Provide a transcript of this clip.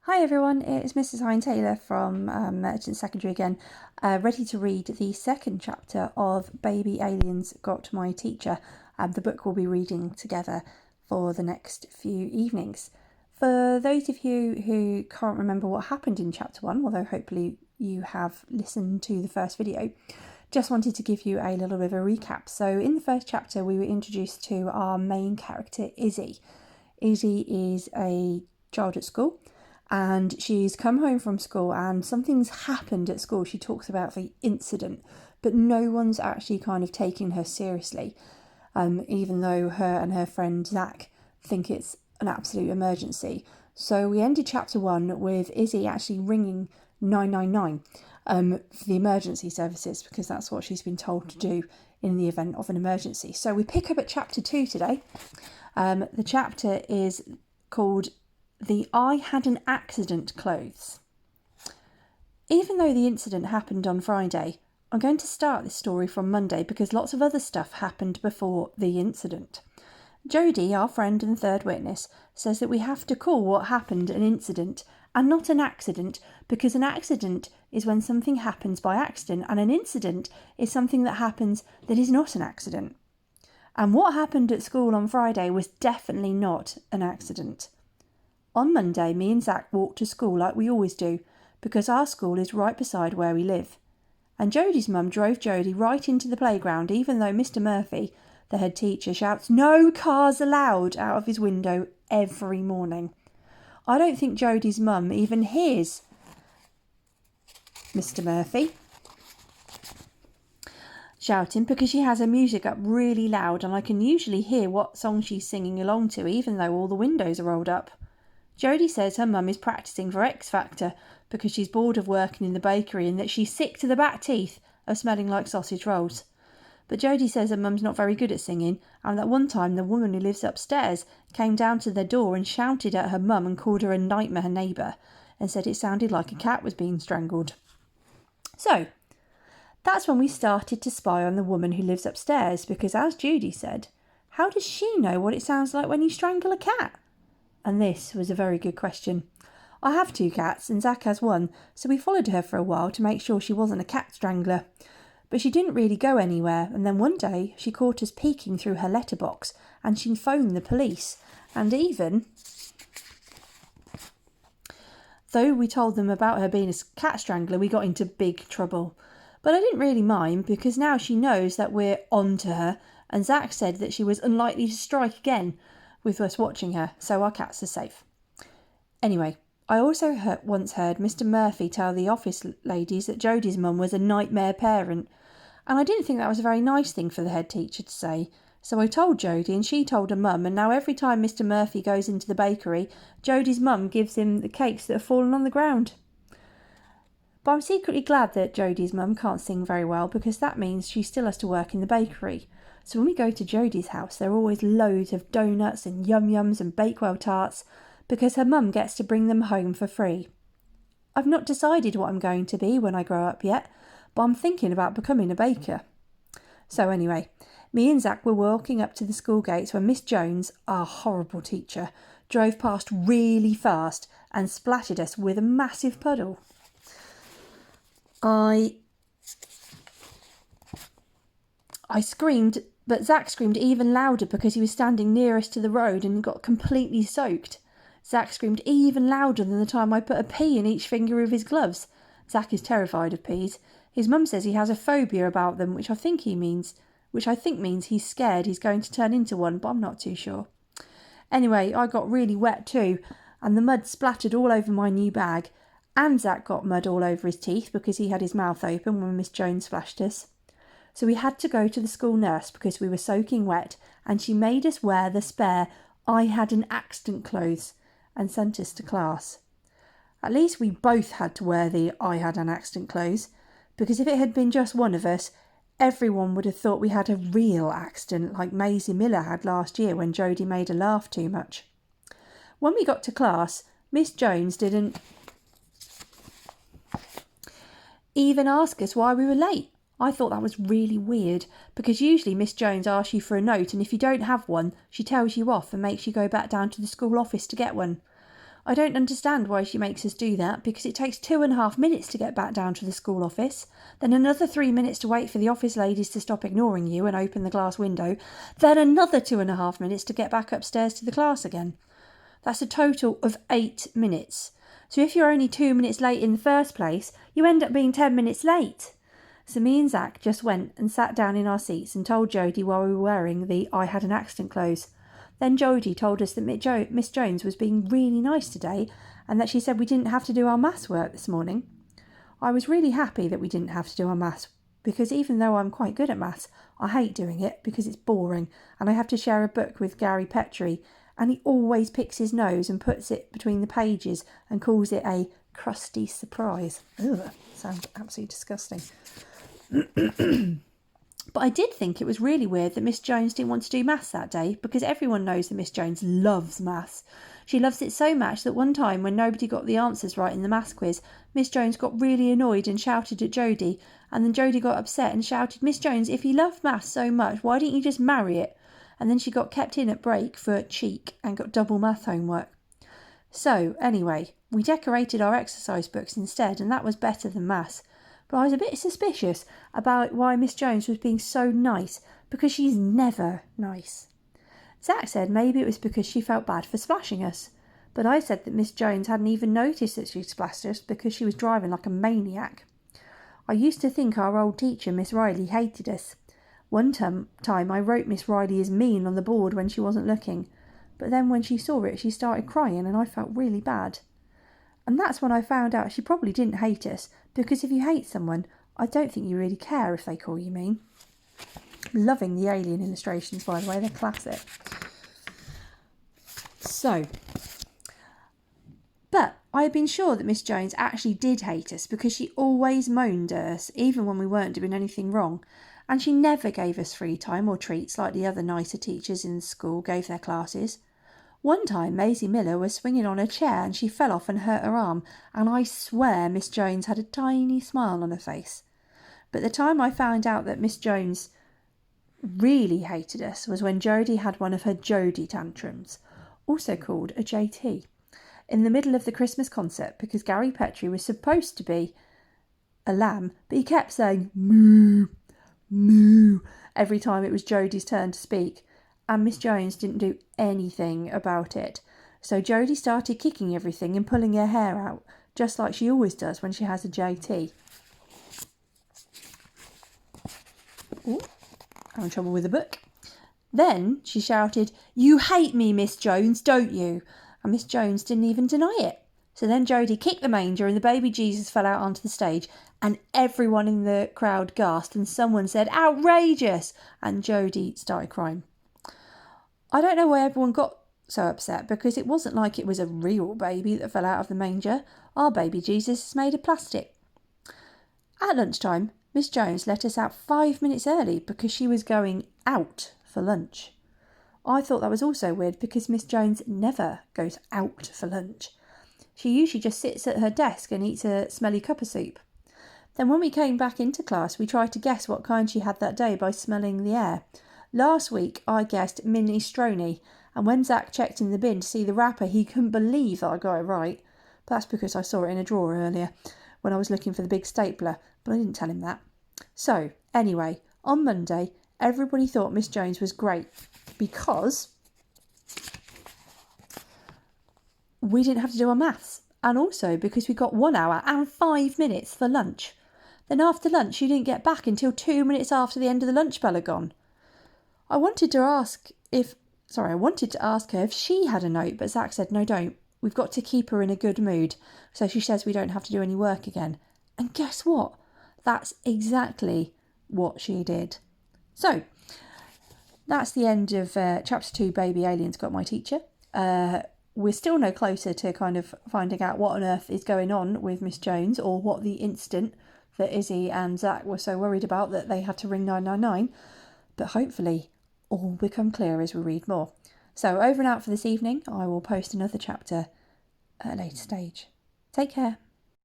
Hi everyone, it's Mrs. Hinde-Taylor from Merchant Secondary again, ready to read the second chapter of Baby Aliens Got My Teacher. The book we'll be reading together for the next few evenings. For those of you who can't remember what happened in chapter 1, although hopefully you have listened to the first video, just wanted to give you a little bit of a recap. So in the first chapter we were introduced to our main character, Izzy. Izzy is a child at school, and she's come home from school and something's happened at school. She talks about the incident, but no one's actually kind of taking her seriously, even though her and her friend Zach think it's an absolute emergency. So we ended chapter 1 with Izzy actually ringing 999 for the emergency services, because that's what she's been told to do in the event of an emergency. So we pick up at chapter 2 today. The chapter is called The I Had an Accident clothes. Even though the incident happened on Friday, I'm going to start this story from Monday because lots of other stuff happened before the incident. Jodie, our friend and third witness, says that we have to call what happened an incident and not an accident, because an accident is when something happens by accident and an incident is something that happens that is not an accident. And what happened at school on Friday was definitely not an accident. On Monday, me and Zach walked to school like we always do, because our school is right beside where we live. And Jodie's mum drove Jodie right into the playground, even though Mr. Murphy, the head teacher, shouts "No cars allowed" out of his window every morning. I don't think Jodie's mum even hears Mr. Murphy shouting, because she has her music up really loud and I can usually hear what song she's singing along to, even though all the windows are rolled up. Jodie says her mum is practising for X Factor because she's bored of working in the bakery and that she's sick to the back teeth of smelling like sausage rolls. But Jodie says her mum's not very good at singing, and that one time the woman who lives upstairs came down to their door and shouted at her mum and called her a nightmare neighbour and said it sounded like a cat was being strangled. So that's when we started to spy on the woman who lives upstairs, because as Judy said, how does she know what it sounds like when you strangle a cat? And this was a very good question. I have 2 cats and Zach has 1, so we followed her for a while to make sure she wasn't a cat strangler. But she didn't really go anywhere, and then one day she caught us peeking through her letterbox and she phoned the police. And even though we told them about her being a cat strangler, we got into big trouble. But I didn't really mind, because now she knows that we're on to her, and Zach said that she was unlikely to strike again with us watching her, so our cats are safe. Anyway, I also once heard Mr. Murphy tell the office ladies that Jodie's mum was a nightmare parent, and I didn't think that was a very nice thing for the head teacher to say. So I told Jodie and she told her mum, and now every time Mr. Murphy goes into the bakery, Jodie's mum gives him the cakes that have fallen on the ground. But I'm secretly glad that Jodie's mum can't sing very well, because that means she still has to work in the bakery. So when we go to Jodie's house, there are always loads of donuts and yum-yums and Bakewell tarts, because her mum gets to bring them home for free. I've not decided what I'm going to be when I grow up yet, but I'm thinking about becoming a baker. So anyway, me and Zach were walking up to the school gates when Miss Jones, our horrible teacher, drove past really fast and splattered us with a massive puddle. I screamed, but Zach screamed even louder because he was standing nearest to the road and got completely soaked. Zach screamed even louder than the time I put a pea in each finger of his gloves. Zach is terrified of peas. His mum says he has a phobia about them, which I think means he's scared he's going to turn into one, but I'm not too sure. Anyway, I got really wet too, and the mud splattered all over my new bag, and Zach got mud all over his teeth because he had his mouth open when Miss Jones splashed us. So we had to go to the school nurse because we were soaking wet, and she made us wear the spare "I had an accident" clothes and sent us to class. At least we both had to wear the "I had an accident" clothes, because if it had been just one of us, everyone would have thought we had a real accident like Maisie Miller had last year when Jodie made her laugh too much. When we got to class, Miss Jones didn't even ask us why we were late. I thought that was really weird, because usually Miss Jones asks you for a note, and if you don't have one, she tells you off and makes you go back down to the school office to get one. I don't understand why she makes us do that, because it takes 2.5 minutes to get back down to the school office, then another 3 minutes to wait for the office ladies to stop ignoring you and open the glass window, then another 2.5 minutes to get back upstairs to the class again. That's a total of 8 minutes. So if you're only 2 minutes late in the first place, you end up being 10 minutes late. So me and Zach just went and sat down in our seats and told Jodie while we were wearing the I had an accident clothes. Then Jodie told us that Miss Jones was being really nice today and that she said we didn't have to do our maths work this morning. I was really happy that we didn't have to do our maths, because even though I'm quite good at maths, I hate doing it because it's boring and I have to share a book with Gary Petrie, and he always picks his nose and puts it between the pages and calls it a crusty surprise. Ugh, sounds absolutely disgusting. But I did think it was really weird that Miss Jones didn't want to do maths that day, because everyone knows that Miss Jones loves maths. She loves it so much that one time when nobody got the answers right in the maths quiz, Miss Jones got really annoyed and shouted at Jodie, and then Jodie got upset and shouted, "Miss Jones, if you love maths so much, why didn't you just marry it?" And then she got kept in at break for cheek and got double math homework. So anyway, we decorated our exercise books instead, and that was better than maths. But I was a bit suspicious about why Miss Jones was being so nice, because she's never nice. Zach said maybe it was because she felt bad for splashing us, but I said that Miss Jones hadn't even noticed that she splashed us because she was driving like a maniac. I used to think our old teacher, Miss Riley, hated us. One time I wrote Miss Riley as mean on the board when she wasn't looking, but then when she saw it she started crying and I felt really bad. And that's when I found out she probably didn't hate us, because if you hate someone, I don't think you really care if they call you mean. Loving the alien illustrations, by the way, they're classic. But I had been sure that Miss Jones actually did hate us, because she always moaned at us, even when we weren't doing anything wrong. And she never gave us free time or treats like the other nicer teachers in the school gave their classes. One time Maisie Miller was swinging on a chair and she fell off and hurt her arm, and I swear Miss Jones had a tiny smile on her face. But the time I found out that Miss Jones really hated us was when Jodie had one of her Jodie tantrums, also called a JT, in the middle of the Christmas concert, because Gary Petrie was supposed to be a lamb, but he kept saying moo, moo every time it was Jodie's turn to speak. And Miss Jones didn't do anything about it. So Jodie started kicking everything and pulling her hair out, just like she always does when she has a JT. Ooh, I'm in trouble with the book. Then she shouted, "You hate me, Miss Jones, don't you?" And Miss Jones didn't even deny it. So then Jodie kicked the manger and the baby Jesus fell out onto the stage, and everyone in the crowd gasped and someone said, "Outrageous!" And Jodie started crying. I don't know why everyone got so upset, because it wasn't like it was a real baby that fell out of the manger. Our baby Jesus is made of plastic. At lunchtime, Miss Jones let us out 5 minutes early because she was going out for lunch. I thought that was also weird, because Miss Jones never goes out for lunch. She usually just sits at her desk and eats a smelly cup of soup. Then when we came back into class, we tried to guess what kind she had that day by smelling the air. Last week I guessed minestrone, and when Zach checked in the bin to see the wrapper, he couldn't believe that I got it right. But that's because I saw it in a drawer earlier when I was looking for the big stapler, but I didn't tell him that. So, anyway, on Monday, everybody thought Miss Jones was great because we didn't have to do our maths, and also because we got 1 hour and 5 minutes for lunch. Then after lunch, she didn't get back until 2 minutes after the end of the lunch bell had gone. I wanted to ask her if she had a note, but Zach said, "No, don't. We've got to keep her in a good mood, so she says we don't have to do any work again." And guess what? That's exactly what she did. So, that's the end of Chapter 2, Baby Aliens Got My Teacher. We're still no closer to kind of finding out what on earth is going on with Miss Jones, or what the incident that Izzy and Zach were so worried about that they had to ring 999. But hopefully all will become clear as we read more. So over and out for this evening. I will post another chapter at a later stage. Take care.